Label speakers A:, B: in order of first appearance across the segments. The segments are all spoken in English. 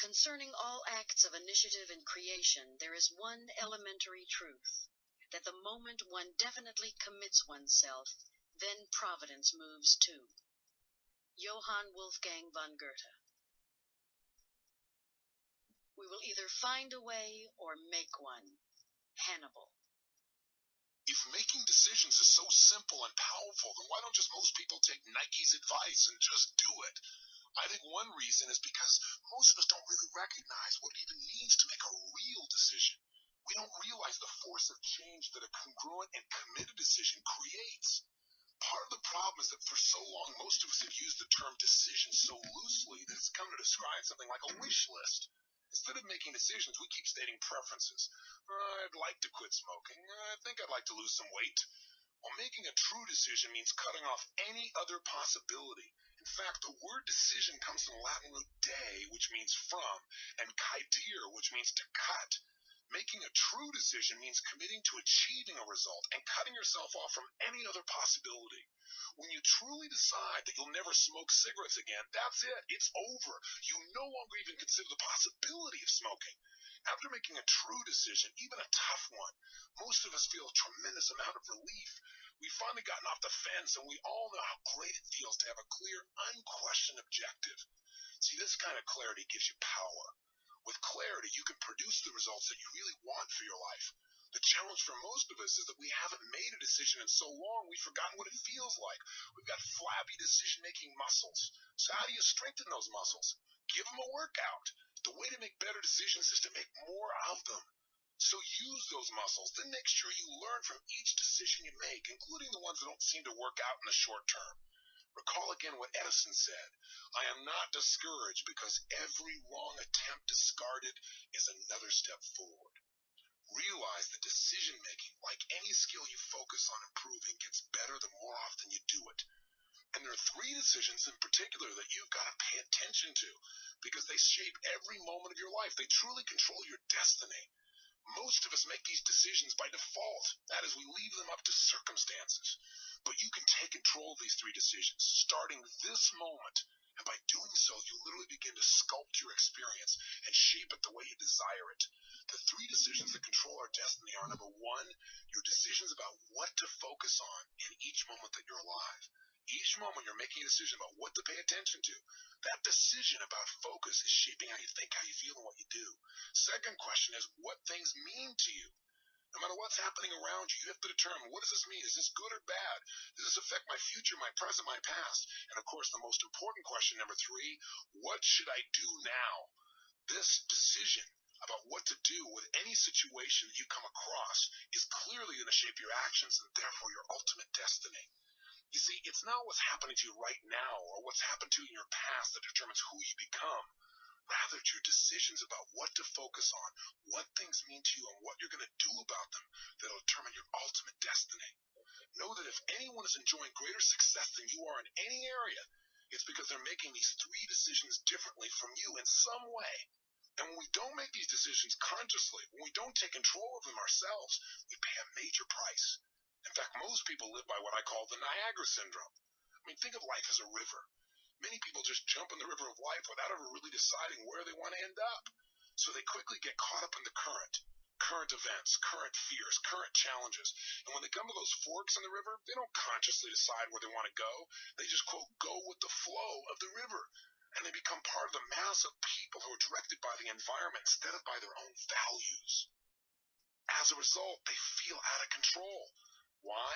A: Concerning all acts of initiative and creation, there is one elementary truth, that the moment one definitely commits oneself, then providence moves too. Johann Wolfgang von Goethe. We will either find a way or make one. Hannibal.
B: If making decisions is so simple and powerful, then why don't just most people take Nike's advice and just do it? I think one reason is because most of us don't really recognize what it even means to make a real decision. We don't realize the force of change that a congruent and committed decision creates. Part of the problem is that for so long, most of us have used the term decision so loosely that it's come to describe something like a wish list. Instead of making decisions, we keep stating preferences. I'd like to quit smoking. I think I'd like to lose some weight. While making a true decision means cutting off any other possibility. In fact, the word decision comes from the Latin root de, which means from, and caedere, which means to cut. Making a true decision means committing to achieving a result and cutting yourself off from any other possibility. When you truly decide that you'll never smoke cigarettes again, that's it. It's over. You no longer even consider the possibility of smoking. After making a true decision, even a tough one, most of us feel a tremendous amount of relief. We've finally gotten off the fence, and we all know how great it feels to have a clear, unquestioned objective. See, this kind of clarity gives you power. With clarity, you can produce the results that you really want for your life. The challenge for most of us is that we haven't made a decision in so long, we've forgotten what it feels like. We've got flabby decision-making muscles. So how do you strengthen those muscles? Give them a workout. The way to make better decisions is to make more of them. So use those muscles, then make sure you learn from each decision you make, including the ones that don't seem to work out in the short term. Recall again what Edison said, I am not discouraged because every wrong attempt discarded is another step forward. Realize that decision-making, like any skill you focus on improving, gets better the more often you do it. And there are 3 decisions in particular that you've got to pay attention to because they shape every moment of your life. They truly control your destiny. Most of us make these decisions by default. That is, we leave them up to circumstances. But you can take control of these 3 decisions, starting this moment. And by doing so, you literally begin to sculpt your experience and shape it the way you desire it. The 3 decisions that control our destiny are, number 1, your decisions about what to focus on in each moment that you're alive. Each moment you're making a decision about what to pay attention to. That decision about focus is shaping how you think, how you feel, and what you do. Second question is what things mean to you. No matter what's happening around you, you have to determine, what does this mean? Is this good or bad? Does this affect my future, my present, my past? And of course, the most important question, number 3, what should I do now? This decision about what to do with any situation that you come across is clearly going to shape your actions and therefore your ultimate destiny. You see, it's not what's happening to you right now or what's happened to you in your past that determines who you become. Rather, it's your decisions about what to focus on, what things mean to you, and what you're going to do about them that will determine your ultimate destiny. Know that if anyone is enjoying greater success than you are in any area, it's because they're making these 3 decisions differently from you in some way. And when we don't make these decisions consciously, when we don't take control of them ourselves, we pay a major price. In fact, most people live by what I call the Niagara syndrome. I mean, think of life as a river. Many people just jump in the river of life without ever really deciding where they want to end up. So they quickly get caught up in the current events, current fears, current challenges. And when they come to those forks in the river, they don't consciously decide where they want to go. They just, quote, go with the flow of the river. And they become part of the mass of people who are directed by the environment instead of by their own values. As a result, they feel out of control. Why?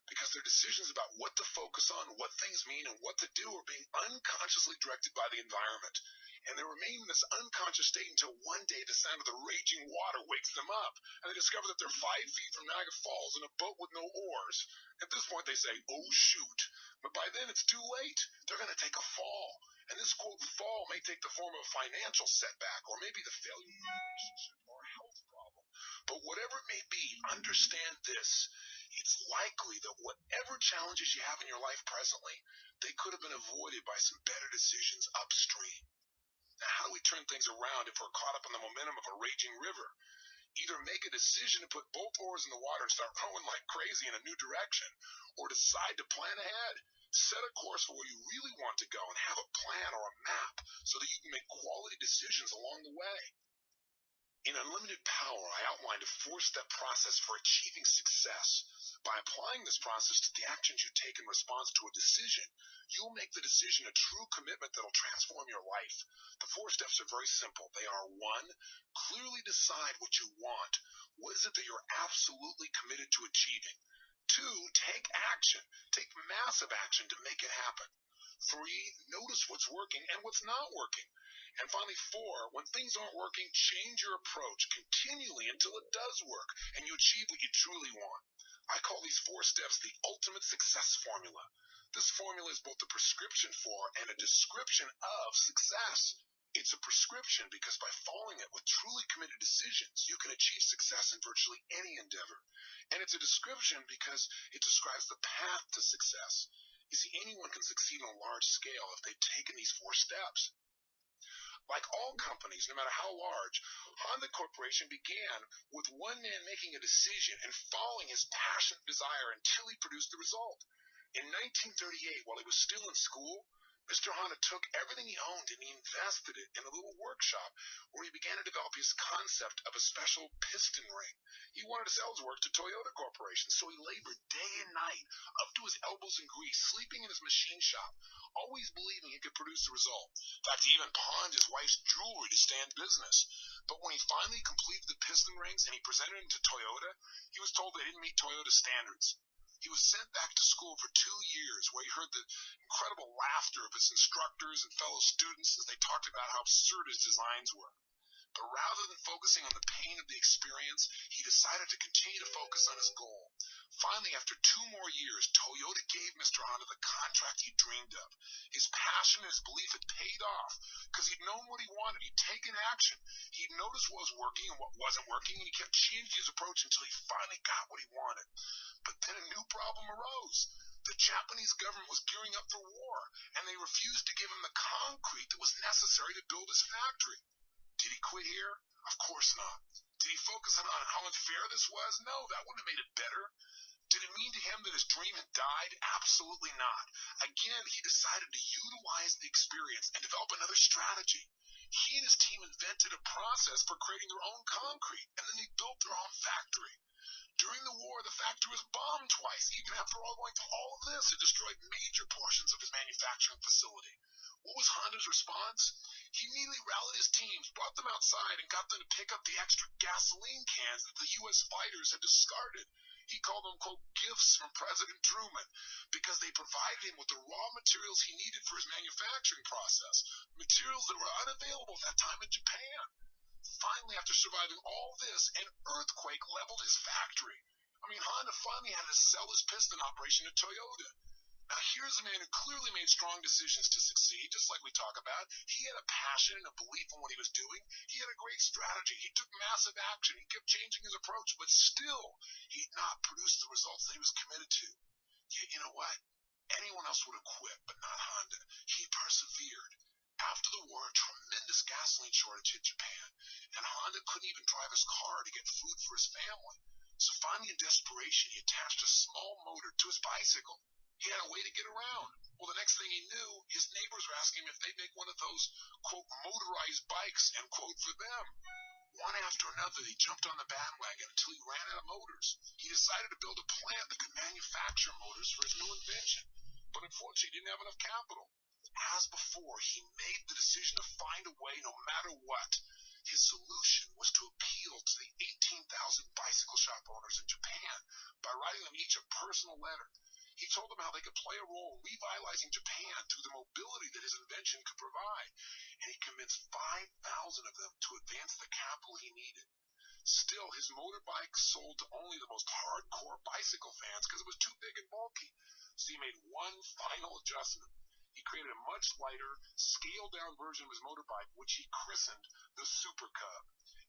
B: Because their decisions about what to focus on, what things mean, and what to do are being unconsciously directed by the environment. And they remain in this unconscious state until one day the sound of the raging water wakes them up, and they discover that they're 5 feet from Niagara Falls in a boat with no oars. At this point, they say, oh, shoot. But by then, it's too late. They're going to take a fall. And this, quote, fall may take the form of a financial setback, or maybe the failure of a relationship or a health problem. But whatever it may be, understand this. It's likely that whatever challenges you have in your life presently, they could have been avoided by some better decisions upstream. Now, how do we turn things around if we're caught up in the momentum of a raging river? Either make a decision to put both oars in the water and start rowing like crazy in a new direction, or decide to plan ahead. Set a course for where you really want to go and have a plan or a map so that you can make quality decisions along the way. In Unlimited Power, I outlined a 4-step process for achieving success. By applying this process to the actions you take in response to a decision, you'll make the decision a true commitment that'll transform your life. The 4 steps are very simple. They are: 1, clearly decide what you want. What is it that you're absolutely committed to achieving? 2, take action. Take massive action to make it happen. 3, notice what's working and what's not working. And finally, 4, when things aren't working, change your approach continually until it does work and you achieve what you truly want. I call these 4 steps the ultimate success formula. This formula is both a prescription for and a description of success. It's a prescription because by following it with truly committed decisions, you can achieve success in virtually any endeavor. And it's a description because it describes the path to success. You see, anyone can succeed on a large scale if they've taken these 4 steps. Like all companies, no matter how large, Honda Corporation began with one man making a decision and following his passionate desire until he produced the result. In 1938, while he was still in school, Mr. Honda took everything he owned and he invested it in a little workshop where he began to develop his concept of a special piston ring. He wanted to sell his work to Toyota Corporation, so he labored day and night, up to his elbows in grease, sleeping in his machine shop, always believing he could produce the result. In fact, he even pawned his wife's jewelry to stay in business. But when he finally completed the piston rings and he presented them to Toyota, he was told they didn't meet Toyota standards. He was sent back to school for 2 years, where he heard the incredible laughter of his instructors and fellow students as they talked about how absurd his designs were. But rather than focusing on the pain of the experience, he decided to continue to focus on his goal. Finally, after 2 more years, Toyota gave Mr. Honda the contract he dreamed of. His passion and his belief had paid off because he'd known what he wanted. He'd taken action. He'd noticed what was working and what wasn't working, and he kept changing his approach until he finally got what he wanted. But then a new problem arose. The Japanese government was gearing up for war, and they refused to give him the concrete that was necessary to build his factory. Did he quit here? Of course not. Did he focus on how unfair this was? No, that wouldn't have made it better. Did it mean to him that his dream had died? Absolutely not. Again, he decided to utilize the experience and develop another strategy. He and his team invented a process for creating their own concrete, and then they built their own factory. During the war, the factory was bombed twice. Even after going through all of this, it destroyed major portions of his manufacturing facility. What was Honda's response? He immediately rallied his teams, brought them outside, and got them to pick up the extra gasoline cans that the U.S. fighters had discarded. He called them, quote, gifts from President Truman, because they provided him with the raw materials he needed for his manufacturing process, materials that were unavailable at that time in Japan. Finally, after surviving all this, an earthquake leveled his factory. Honda finally had to sell his piston operation to Toyota. Now, here's a man who clearly made strong decisions to succeed, just like we talk about. He had a passion and a belief in what he was doing. He had a great strategy. He took massive action. He kept changing his approach, but still, he'd not produced the results that he was committed to. Yet, you know what? Anyone else would have quit, but not Honda. He persevered. After the war, a tremendous gasoline shortage hit Japan, and Honda couldn't even drive his car to get food for his family. So finally, in desperation, he attached a small motor to his bicycle. He had a way to get around. Well, the next thing he knew, his neighbors were asking him if they'd make one of those, quote, motorized bikes, end quote, for them. One after another, he jumped on the bandwagon until he ran out of motors. He decided to build a plant that could manufacture motors for his new invention, but unfortunately, he didn't have enough capital. As before, he made the decision to find a way no matter what. His solution was to appeal to the 18,000 bicycle shop owners in Japan by writing them each a personal letter. He told them how they could play a role in revitalizing Japan through the mobility that his invention could provide, and he convinced 5,000 of them to advance the capital he needed. Still, his motorbike sold to only the most hardcore bicycle fans because it was too big and bulky, so he made one final adjustment. He created a much lighter, scaled-down version of his motorbike, which he christened the Super Cub,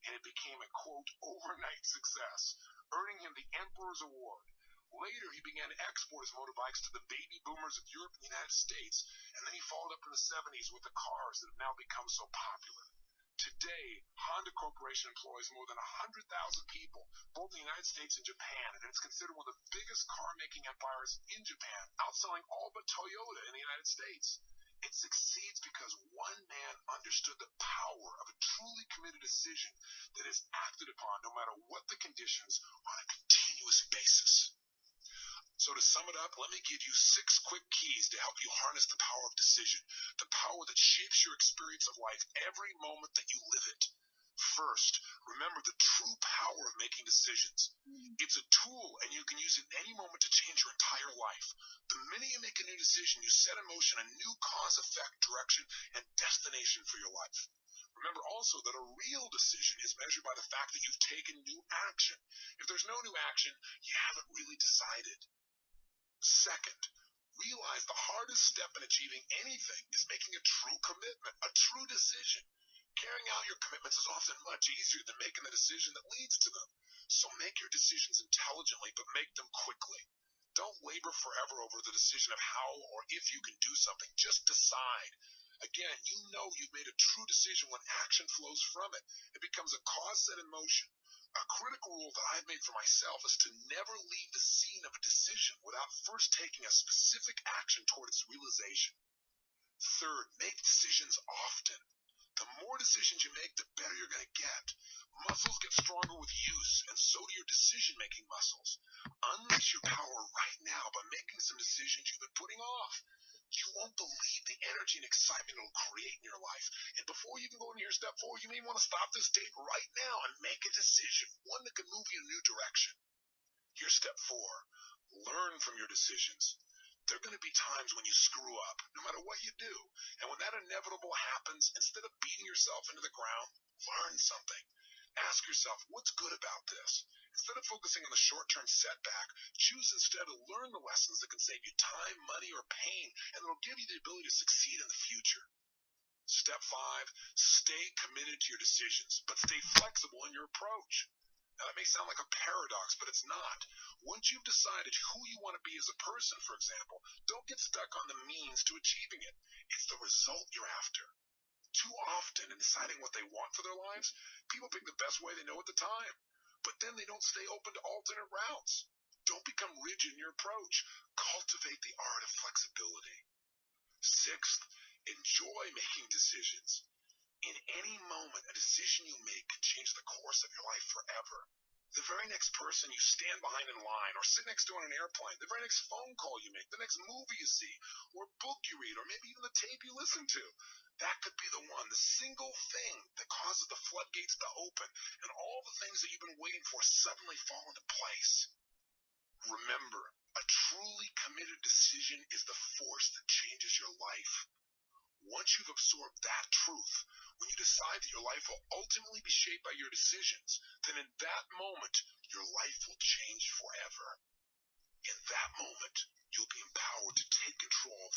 B: and it became a, quote, overnight success, earning him the Emperor's Award. Later, he began to export his motorbikes to the baby boomers of Europe and the United States, and then he followed up in the 70s with the cars that have now become so popular. Today, Honda Corporation employs more than 100,000 people, both in the United States and Japan, and it's considered one of the biggest car-making empires in Japan, outselling all but Toyota in the United States. It succeeds because one man understood the power of a truly committed decision that is acted upon no matter what the conditions on a continuous basis. So to sum it up, let me give you 6 quick keys to help you harness the power of decision, the power that shapes your experience of life every moment that you live it. First, remember the true power of making decisions. It's a tool, and you can use it at any moment to change your entire life. The minute you make a new decision, you set in motion a new cause-effect, direction, and destination for your life. Remember also that a real decision is measured by the fact that you've taken new action. If there's no new action, you haven't really decided. Second, realize the hardest step in achieving anything is making a true commitment, a true decision. Carrying out your commitments is often much easier than making the decision that leads to them. So make your decisions intelligently, but make them quickly. Don't labor forever over the decision of how or if you can do something. Just decide. Again, you know you've made a true decision when action flows from it. It becomes a cause set in motion. A critical rule that I've made for myself is to never leave the scene of a decision without first taking a specific action toward its realization. Third, make decisions often. The more decisions you make, the better you're going to get. Muscles get stronger with use, and so do your decision-making muscles. Unleash your power right now by making some decisions you've been putting off. You won't believe the energy and excitement it'll create in your life. And before you can go into your step 4, you may want to stop this tape right now and make a decision, one that can move you in a new direction. Here's step 4. Learn from your decisions. There are going to be times when you screw up, no matter what you do. And when that inevitable happens, instead of beating yourself into the ground, learn something. Ask yourself, what's good about this? Instead of focusing on the short-term setback, choose instead to learn the lessons that can save you time, money, or pain, and that'll give you the ability to succeed in the future. Step 5, stay committed to your decisions, but stay flexible in your approach. Now, that may sound like a paradox, but it's not. Once you've decided who you want to be as a person, for example, don't get stuck on the means to achieving it. It's the result you're after. Too often, in deciding what they want for their lives, people pick the best way they know at the time. But then they don't stay open to alternate routes. Don't become rigid in your approach. Cultivate the art of flexibility. Sixth, enjoy making decisions. In any moment, a decision you make can change the course of your life forever. The very next person you stand behind in line or sit next to on an airplane, the very next phone call you make, the next movie you see, or book you read, or maybe even the tape you listen to, that could be the one, the single thing that causes the floodgates to open and all the things that you've been waiting for suddenly fall into place. Remember, a truly committed decision is the force that changes your life. Once you've absorbed that truth, when you decide that your life will ultimately be shaped by your decisions, then in that moment, your life will change forever. In that moment, you'll be empowered to take control